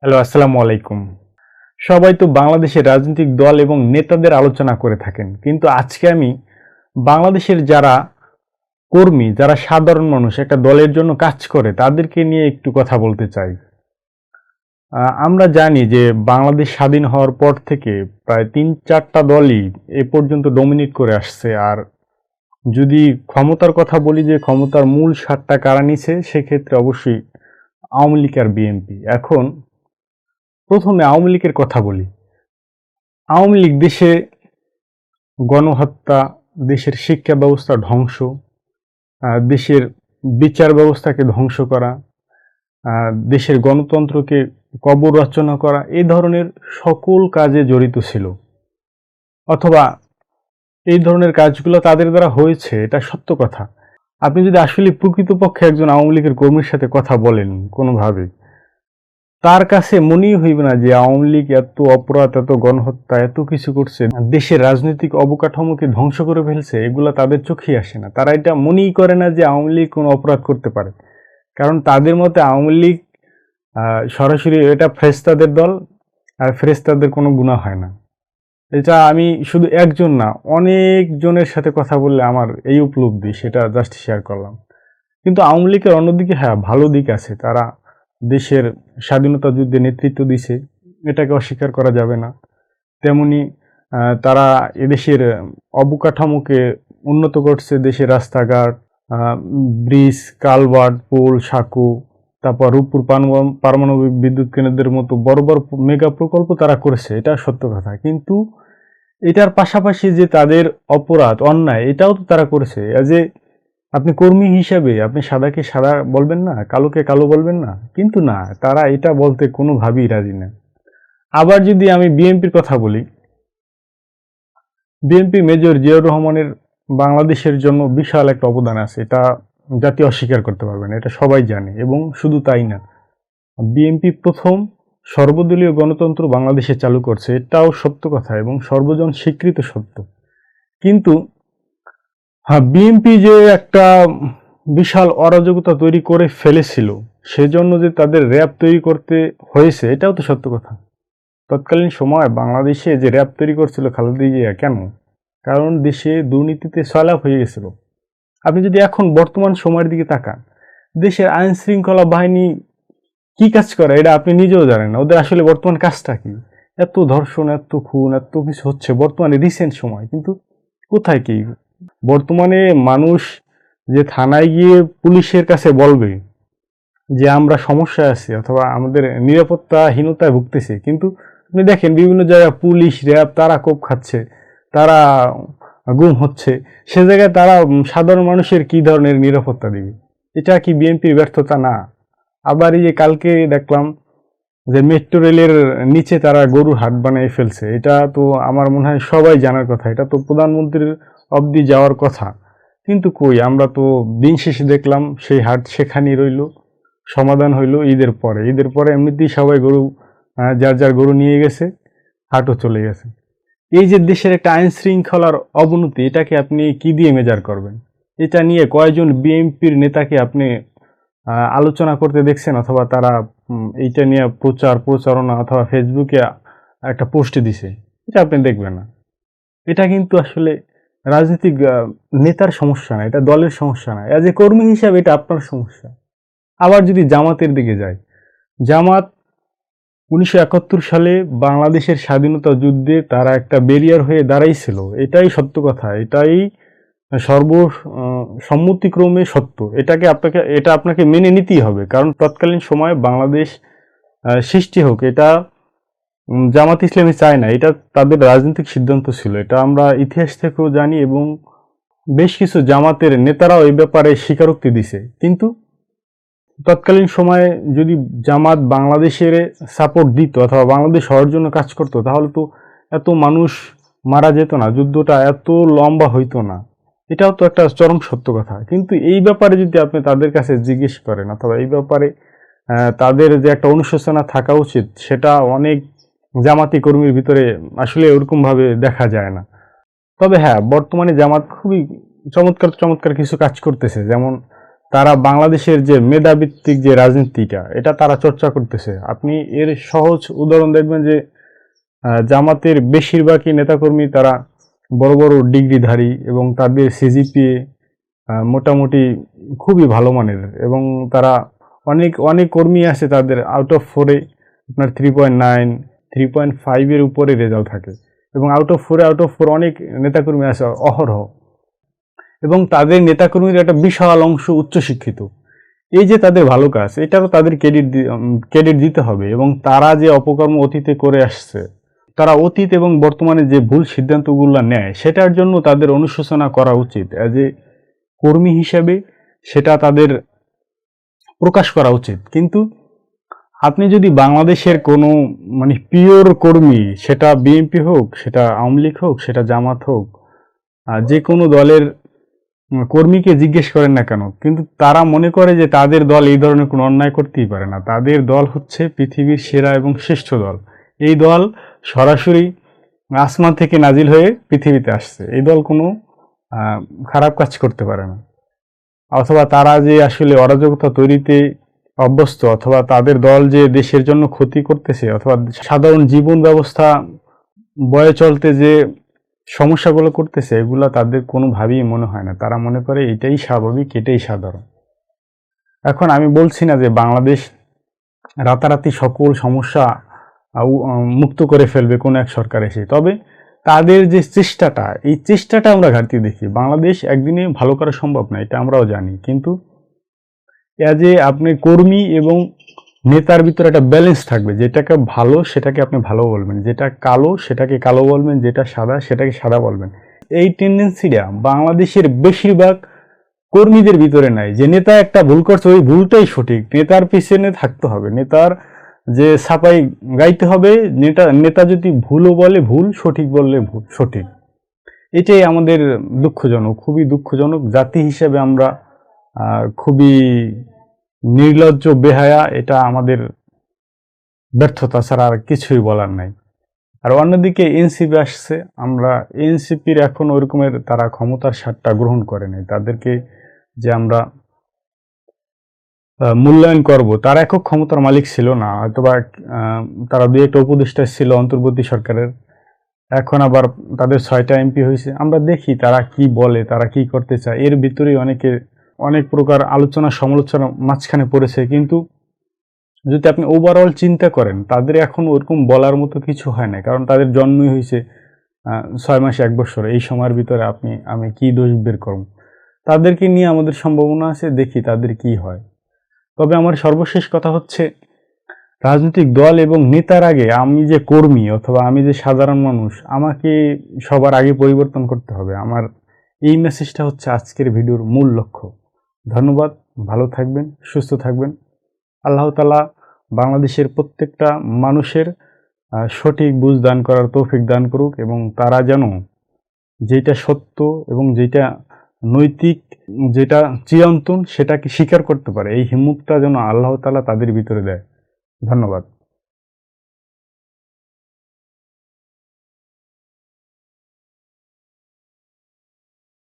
Hello, আসসালামু আলাইকুম। সবাই তো বাংলাদেশের রাজনৈতিক দল এবং নেতাদের আলোচনা করে থাকেন, কিন্তু আজকে আমি বাংলাদেশের যারা কর্মী, যারা সাধারণ মানুষ একটা দলের জন্য কাজ করে তাদেরকে নিয়ে একটু কথা বলতে চাই। আমরা জানি যে বাংলাদেশ স্বাধীন হওয়ার পর থেকে প্রায় ৩-৪টা দলই এ পর্যন্ত ডমিনেট করে আসছে। আর যদি ক্ষমতার কথা বলি, যে ক্ষমতার মূল স্বাদটা কারা নিছে, সেক্ষেত্রে অবশ্যই আওয়ামী লীগ আর বিএনপি। এখন প্রথমে আওয়ামী লীগের কথা বলি। আওয়ামী লীগ দেশে গণহত্যা, দেশের শিক্ষা ব্যবস্থা ধ্বংস, দেশের বিচার ব্যবস্থাকে ধ্বংস করা, দেশের গণতন্ত্রকে কবর রচনা করা, এই ধরনের সকল কাজে জড়িত ছিল। অথবা এই ধরনের কাজগুলো তাদের দ্বারা হয়েছে, এটা সত্য কথা। আপনি যদি আসলে প্রকৃতপক্ষে একজন আওয়ামী লীগের কর্মীর সাথে কথা বলেন কোনোভাবে, তার কাছে মনেই হইবে না যে আওয়ামী লীগ এত অপরাধ, এত গণহত্যা, এত কিছু করছে, দেশের রাজনৈতিক অবকাঠামোকে ধ্বংস করে ফেলছে, এগুলা তাদের চোখেই আসে না। তারা এটা মনেই করে না যে আওয়ামী লীগ কোনো অপরাধ করতে পারে। কারণ তাদের মতে আওয়ামী লীগ সরাসরি এটা ফেরেশতাদের দল, আর ফেরেশতাদের কোনো গুনাহ হয় না। এটা আমি শুধু একজন না, অনেক জনের সাথে কথা বললে আমার এই উপলব্ধি, সেটা জাস্ট শেয়ার করলাম। কিন্তু আওয়ামী লীগের অন্যদিকে হ্যাঁ, ভালো দিক আছে। তারা দেশের স্বাধীনতা যুদ্ধে নেতৃত্ব দিছে, এটাকে অস্বীকার করা যাবে না। তেমনি তারা এদেশের অবকাঠামোকে উন্নত করছে, দেশের রাস্তাঘাট, ব্রিজ, কালভার্ট, পোল, সাঁকো, তারপর রূপপুর পারমাণবিক বিদ্যুৎ কেন্দ্রের মতো বড় বড় মেগা প্রকল্প তারা করেছে, এটা সত্য কথা। কিন্তু এটার পাশাপাশি যে তাদের অপরাধ, অন্যায়, এটাও তো তারা করেছে। যে আপনি কর্মী হিসেবে আপনি সাদাকে সাদা বলবেন না, কালোকে কালো বলবেন না, কিন্তু না, তারা এটা বলতে কোনোভাবেই রাজি না। আবার যদি আমি বিএনপির কথা বলি, বিএনপি মেজর জিয়াউর রহমানের বাংলাদেশের জন্য বিশাল একটা অবদান আছে, এটা জাতি অস্বীকার করতে পারবে না, এটা সবাই জানে। এবং শুধু তাই না, বিএনপি প্রথম সর্বদলীয় গণতন্ত্র বাংলাদেশে চালু করছে, এটাও সত্য কথা এবং সর্বজন স্বীকৃত সত্য। কিন্তু হ্যাঁ, বিএনপি যে একটা বিশাল অরাজকতা তৈরি করে ফেলেছিল, সেজন্য যে তাদের র্যাব তৈরি করতে হয়েছে, এটাও তো সত্য কথা। তৎকালীন সময় বাংলাদেশে যে র্যাব তৈরি করছিল খালেদা জিয়া, কেন? কারণ দেশে দুর্নীতিতে সয়লাভ হয়ে গেছিল। আপনি যদি এখন বর্তমান সময়ের দিকে তাকান, দেশের আইন শৃঙ্খলা বাহিনী কি কাজ করে এটা আপনি নিজেও জানেন না। ওদের আসলে বর্তমান কাজটা কি? এত ধর্ষণ, এত খুন, এত কিছু হচ্ছে বর্তমানে রিসেন্ট সময়, কিন্তু কোথায় কি? বর্তমানে মানুষ যে থানায় গিয়ে পুলিশের কাছে বলবে যে আমরা সমস্যায় আছি অথবা আমাদের নিরাপত্তাহীনতায় ভুগতেছি, কিন্তু আপনি দেখেন বিভিন্ন জায়গায় পুলিশ, র্যাব তারা কোপ খাচ্ছে, তারা গুম হচ্ছে, সে জায়গায় তারা সাধারণ মানুষের কি ধরনের নিরাপত্তা দিবে? এটা কি বিএনপির ব্যর্থতা না? আবার এই যে কালকে দেখলাম যে মেট্রো রেলের নিচে তারা গরুর হাট বানিয়ে ফেলছে, এটা তো আমার মনে হয় সবাই জানার কথা, এটা তো প্রধানমন্ত্রীর অবধি যাওয়ার কথা। কিন্তু কই, আমরা তো দিন শেষে দেখলাম সেই হাট সেখানেই রইল। সমাধান হইল ঈদের পরে। ঈদের পরে এমনিতেই সবাই গরু, যার যার গরু নিয়ে গেছে, হাটও চলে গেছে। এই যে দেশের একটা আইন শৃঙ্খলার অবনতি, এটাকে আপনি কি দিয়ে মেজার করবেন? এটা নিয়ে কয়জন বিএনপির নেতাকে আপনি আলোচনা করতে দেখছেন, অথবা তারা এইটা নিয়ে প্রচারণা অথবা ফেসবুকে একটা পোস্ট দিছে? এটা আপনি দেখবেন না। এটা কিন্তু আসলে রাজনৈতিক নেতার সমস্যা না, এটা দলের সমস্যা না, এজ এ কর্মী হিসাবে এটা আপনার সমস্যা। আবার যদি জামাতের দিকে যাই, জামাত 1971 সালে বাংলাদেশের স্বাধীনতা যুদ্ধে তারা একটা ব্যারিয়ার হয়ে দাঁড়াইছিল, এটাই সত্য কথা, এটাই সম্মতিক্রমে সত্য। এটা আপনাকে মেনে নিতেই হবে, কারণ তৎকালীন সময়ে বাংলাদেশ সৃষ্টি হোক, এটা জামাত ইসলামী চায় না, এটা তাদের রাজনৈতিক সিদ্ধান্ত ছিল। এটা আমরা ইতিহাস থেকেও জানি এবং বেশ কিছু জামাতের নেতারাও এই ব্যাপারে স্বীকারোক্তি দিছে। কিন্তু তৎকালীন সময়ে যদি জামাত বাংলাদেশের সাপোর্ট দিত অথবা বাংলাদেশ হওয়ার জন্য কাজ করতো, তাহলে তো এত মানুষ মারা যেত না, যুদ্ধটা এত লম্বা হইতো না। এটাও তো একটা চরম সত্য কথা। কিন্তু এই ব্যাপারে যদি আপনি তাদের কাছে জিজ্ঞেস করেন, অথবা এই ব্যাপারে তাদের যে একটা অনুশোচনা থাকা উচিত, সেটা অনেক জামাতি কর্মীর ভিতরে আসলে ওরকমভাবে দেখা যায় না। তবে হ্যাঁ, বর্তমানে জামাত খুবই চমৎকার চমৎকার কিছু কাজ করতেছে। যেমন তারা বাংলাদেশের যে মেধাভিত্তিক যে রাজনীতিটা এটা তারা চর্চা করতেছে। আপনি এর সহজ উদাহরণ দেখবেন যে জামাতের বেশিরভাগই নেতাকর্মী তারা বড় বড় ডিগ্রিধারী এবং তাদের সিজিপিএ মোটামুটি খুবই ভালো মানের, এবং তারা অনেক অনেক কর্মী আছে তাদের আউট অফ 4-এ আপনার 3.9 3.5-এর উপরে রেজাল্ট থাকে, এবং আউট অফ 4 অনেক নেতাকর্মী আছে অহরহ, এবং তাদের নেতাকর্মীর একটা বিশাল অংশ উচ্চশিক্ষিত। এই যে তাদের ভালো কাজ, এটারও তাদের ক্রেডিট দিতে হবে। এবং তারা যে অপকর্ম অতীতে করে আসছে, তারা অতীত এবং বর্তমানে যে ভুল সিদ্ধান্তগুলো নেয় সেটার জন্য তাদের অনুশোচনা করা উচিত। অ্যাজ এ কর্মী হিসেবে সেটা তাদের প্রকাশ করা উচিত। কিন্তু আপনি যদি বাংলাদেশের কোনো মানে পিওর কর্মী, সেটা বিএনপি হোক, সেটা আওয়ামী লীগ হোক, সেটা জামাত হোক, যে কোনো দলের কর্মীকে জিজ্ঞেস করেন না কেন, কিন্তু তারা মনে করে যে তাদের দল এই ধরনের কোনো অন্যায় করতেই পারে না। তাদের দল হচ্ছে পৃথিবীর সেরা এবং শ্রেষ্ঠ দল। এই দল সরাসরি আসমান থেকে নাজিল হয়ে পৃথিবীতে আসছে। এই দল কোনো খারাপ কাজ করতে পারে না। অথবা তারা যে আসলে অরাজকতা তৈরিতে অভ্যস্ত, অথবা তাদের দল যে দেশের জন্য ক্ষতি করতেছে, অথবা সাধারণ জীবন ব্যবস্থা বয়ে চলতে যে সমস্যাগুলো করতেছে, এগুলো তাদের কোনোভাবেই মনে হয় না। তারা মনে করে এটাই স্বাভাবিক, এটাই সাধারণ। এখন আমি বলছি না যে বাংলাদেশ রাতারাতি সকল সমস্যা মুক্ত করে ফেলবে কোনো এক সরকার এসে, তবে তাদের যে চেষ্টাটা, এই চেষ্টাটা আমরা ঘাটতি দেখি। বাংলাদেশ একদিনে ভালো করা সম্ভব না, এটা আমরাও জানি, কিন্তু যে আপনি কর্মী এবং নেতার ভিতরে একটা ব্যালেন্স থাকবে। যেটাকে ভালো সেটাকে আপনি ভালো বলবেন, যেটা কালো সেটাকে কালো বলবেন, যেটা সাদা সেটাকে সাদা বলবেন। এই টেন্ডেন্সিটা বাংলাদেশের বেশিরভাগ কর্মীদের ভিতরে নাই। যে নেতা একটা ভুল করছে ওই ভুলটাই সঠিক, নেতার পিছনে থাকতে হবে, নেতার যে ছাপাই গাইতে হবে। নেতা যদি ভুলও বলে ভুল, সঠিক বললে ভুল সঠিক। এটাই আমাদের দুঃখজনক, খুবই দুঃখজনক। জাতি হিসেবে আমরা খুবই নির্লজ্জ, বেহায়া। এটা আমাদের ব্যর্থতা ছাড়া আর কিছুই বলার নাই। আর অন্যদিকে এনসিপি আসছে, আমরা এনসিপির এখন ওই রকমের তারা ক্ষমতার স্বাদটা গ্রহণ করে নাই। তাদেরকে যে আমরা মূল্যায়ন করব, তারা একক ক্ষমতার মালিক ছিল না, হয়তোবা তারা দুই একটা উপদেষ্টা ছিল অন্তর্বর্তী সরকারের। এখন আবার তাদের 6টা এমপি হয়েছে। আমরা দেখি তারা কি বলে, তারা কি করতে চায়। এর ভিতরেই অনেক প্রকার আলোচনা সমালোচনা মাঝখানে পড়েছে। কিন্তু যদি আপনি ওভারঅল চিন্তা করেন, তাদের এখন ওরকম বলার মতো কিছু হয় না, কারণ তাদের জন্মই হয়েছে 6 মাস 1 বছর। এই সময়ের ভিতরে আমি কি দোষ বের করব? তাদেরকে নিয়ে আমাদের সম্ভাবনা আছে, দেখি তাদের কি হয়। তবে আমার সর্বশেষ কথা হচ্ছে, রাজনৈতিক দল এবং নেতার আগে আমি যে কর্মী অথবা আমি যে সাধারণ মানুষ, আমাকে সবার আগে পরিবর্তন করতে হবে। আমার এই মেসেজটা হচ্ছে আজকের ভিডিওর মূল লক্ষ্য। ধন্যবাদ, ভালো থাকবেন, সুস্থ থাকবেন। আল্লাহ তাআলা বাংলাদেশের প্রত্যেকটা মানুষের সঠিক বুঝ দান করার তৌফিক দান করুক, এবং তারা যেন যেটা সত্য এবং যেটা নৈতিক, যেটা চিরন্তন, সেটাকে স্বীকার করতে পারে। এই হিম্মতটা যেন আল্লাহ তাআলা তাদের ভিতরে দেয়। ধন্যবাদ।